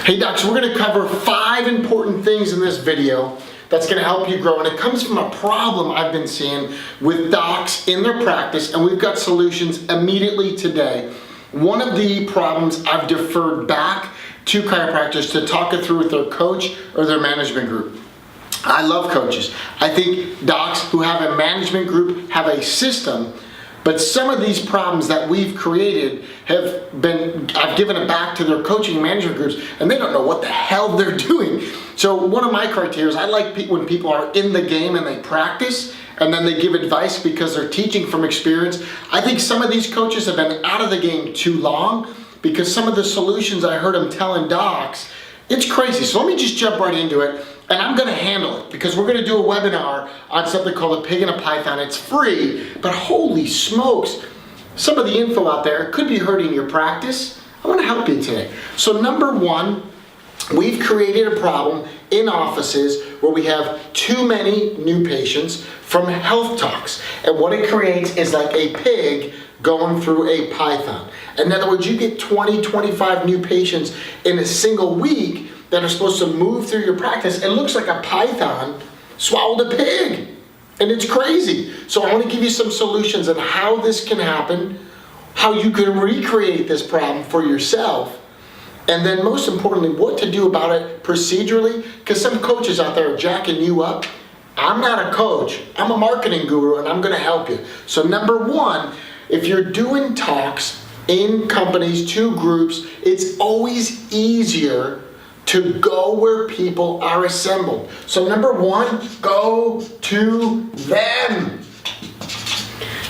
Hey docs, we're going to cover 5 important things in this video that's going to help you grow, and it comes from a problem I've been seeing with docs in their practice, and we've got solutions immediately today. One of the problems I've deferred back to chiropractors to talk it through with their coach or their management group. I love coaches. I think docs who have a management group have a system, but some of these problems that we've created I've given it back to their coaching and management groups, and they don't know what the hell they're doing. So one of my criteria is I like when people are in the game and they practice, and then they give advice because they're teaching from experience. I think some of these coaches have been out of the game too long because some of the solutions I heard them telling docs, it's crazy. So let me just jump right into it. And I'm gonna handle it because we're gonna do a webinar on something called a pig and a python. It's free, but holy smokes, some of the info out there could be hurting your practice. I wanna help you today. So number one, we've created a problem in offices where we have too many new patients from health talks. And what it creates is like a pig going through a python. In other words, you get 20, 25 new patients in a single week that are supposed to move through your practice. It looks like a python swallowed a pig, and it's crazy. So I want to give you some solutions on how this can happen, how you can recreate this problem for yourself, and then most importantly, what to do about it procedurally, because some coaches out there are jacking you up. I'm not a coach, I'm a marketing guru, and I'm gonna help you. So number one, if you're doing talks in companies, to groups, it's always easier to go where people are assembled. So number one, go to them.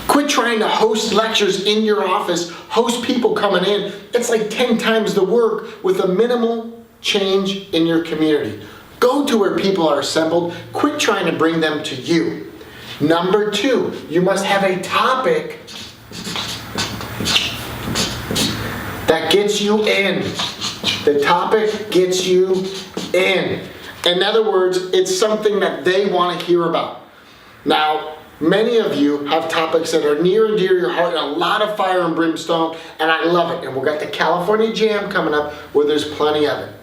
Quit trying to host lectures in your office, host people coming in. It's like 10 times the work with a minimal change in your community. Go to where people are assembled. Quit trying to bring them to you. Number two, you must have a topic that gets you in. The topic gets you in. In other words, it's something that they want to hear about. Now, many of you have topics that are near and dear to your heart, and a lot of fire and brimstone, and I love it. And we've got the California Jam coming up where there's plenty of it.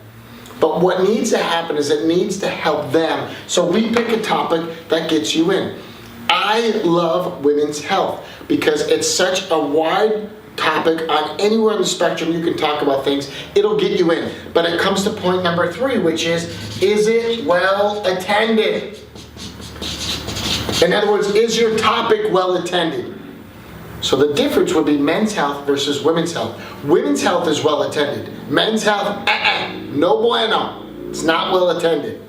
But what needs to happen is it needs to help them. So we pick a topic that gets you in. I love women's health because it's such a wide topic on anywhere on the spectrum you can talk about things. It'll get you in. But it comes to point number 3, which is it well attended? In other words, is your topic well attended? So the difference would be men's health versus women's health. Women's health is well attended. Men's health, no bueno. It's not well attended.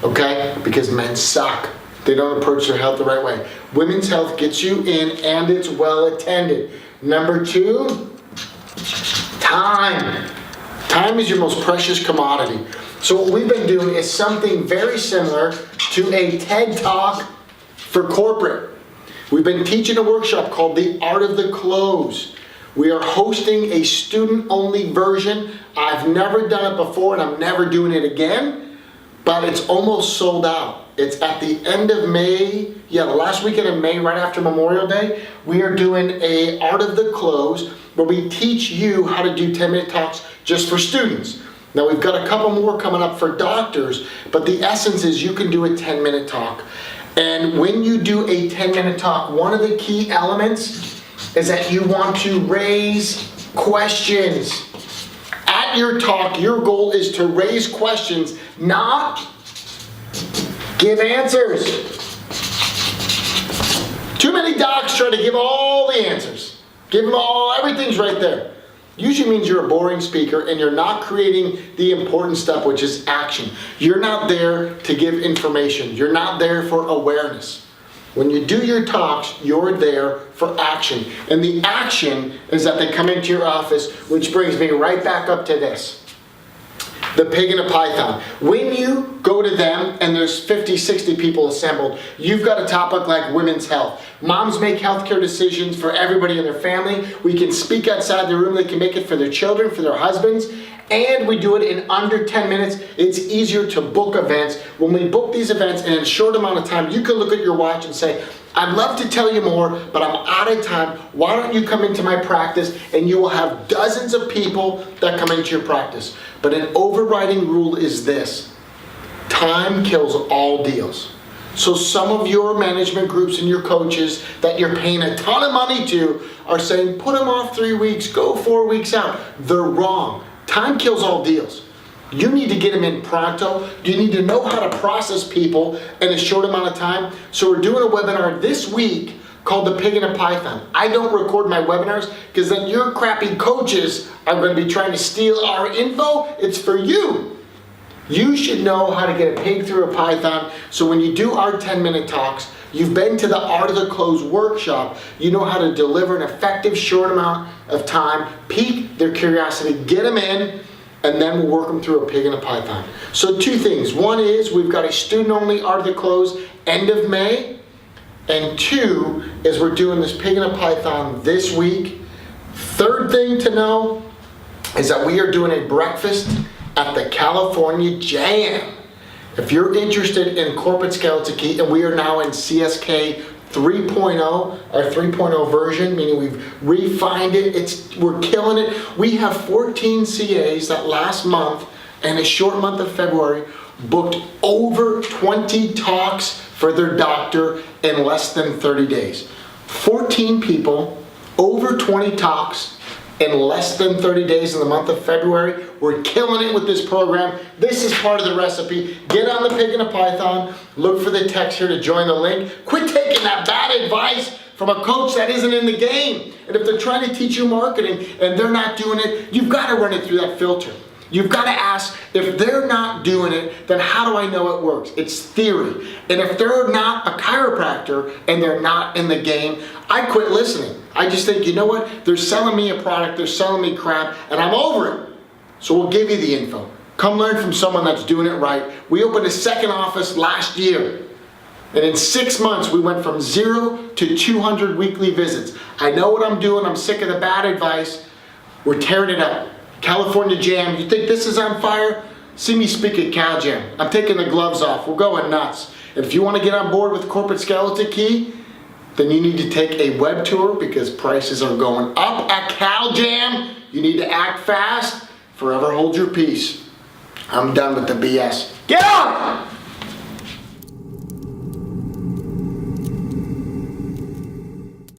Okay? Because men suck. They don't approach their health the right way. Women's health gets you in and it's well attended. Number 2, time. Time is your most precious commodity. So what we've been doing is something very similar to a TED Talk for corporate. We've been teaching a workshop called The Art of the Close. We are hosting a student-only version. I've never done it before and I'm never doing it again, but it's almost sold out. It's at the end of May, the last weekend of May, right after Memorial Day. We are doing a Art of the Close where we teach you how to do 10-minute talks just for students. Now we've got a couple more coming up for doctors, but the essence is you can do a 10-minute talk. And when you do a 10-minute talk, one of the key elements is that you want to raise questions. At your talk, your goal is to raise questions, not give answers. Too many docs try to give all the answers. Give them all, everything's right there. Usually means you're a boring speaker and you're not creating the important step, which is action. You're not there to give information. You're not there for awareness. When you do your talks, you're there for action. And the action is that they come into your office, which brings me right back up to this. The pig and a python. When you go to them and there's 50, 60 people assembled, you've got a topic like women's health. Moms make healthcare decisions for everybody in their family. We can speak outside the room. They can make it for their children, for their husbands. And we do it in under 10 minutes. It's easier to book events. When we book these events in a short amount of time, you can look at your watch and say, I'd love to tell you more, but I'm out of time. Why don't you come into my practice and you will have dozens of people that come into your practice. But an overriding rule is this: time kills all deals. So some of your management groups and your coaches that you're paying a ton of money to are saying, put them off 3 weeks, go 4 weeks out. They're wrong. Time kills all deals. You need to get them in pronto. You need to know how to process people in a short amount of time. So we're doing a webinar this week called The Pig in a Python. I don't record my webinars because then your crappy coaches are going to be trying to steal our info. It's for you. You should know how to get a pig through a python, so when you do our 10-minute talks, you've been to the Art of the Close workshop, you know how to deliver an effective short amount of time, pique their curiosity, get them in, and then we'll work them through a pig and a python. So 2 things. One is we've got a student-only Art of the Close end of May, and 2 is we're doing this pig and a python this week. 3rd thing to know is that we are doing a breakfast at the California Jam. If you're interested in corporate skeleton key, and we are now in CSK 3.0, our 3.0 version, meaning we've refined it, we're killing it. We have 14 CAs that last month, and a short month of February, booked over 20 talks for their doctor in less than 30 days. 14 people, over 20 talks, in less than 30 days in the month of February. We're killing it with this program. This is part of the recipe. Get on the Pig and a Python. Look for the text here to join the link. Quit taking that bad advice from a coach that isn't in the game. And if they're trying to teach you marketing and they're not doing it, you've got to run it through that filter. You've got to ask, if they're not doing it, then how do I know it works? It's theory. And if they're not a chiropractor and they're not in the game, I quit listening. I just think, you know what? They're selling me a product, they're selling me crap, and I'm over it. So we'll give you the info. Come learn from someone that's doing it right. We opened a 2nd office last year. And in 6 months, we went from 0 to 200 weekly visits. I know what I'm doing. I'm sick of the bad advice. We're tearing it up. California Jam, you think this is on fire? See me speak at Cal Jam. I'm taking the gloves off. We're going nuts. And if you want to get on board with Corporate Skeleton Key, then you need to take a web tour because prices are going up at Cal Jam. You need to act fast. Forever hold your peace. I'm done with the BS. Get on!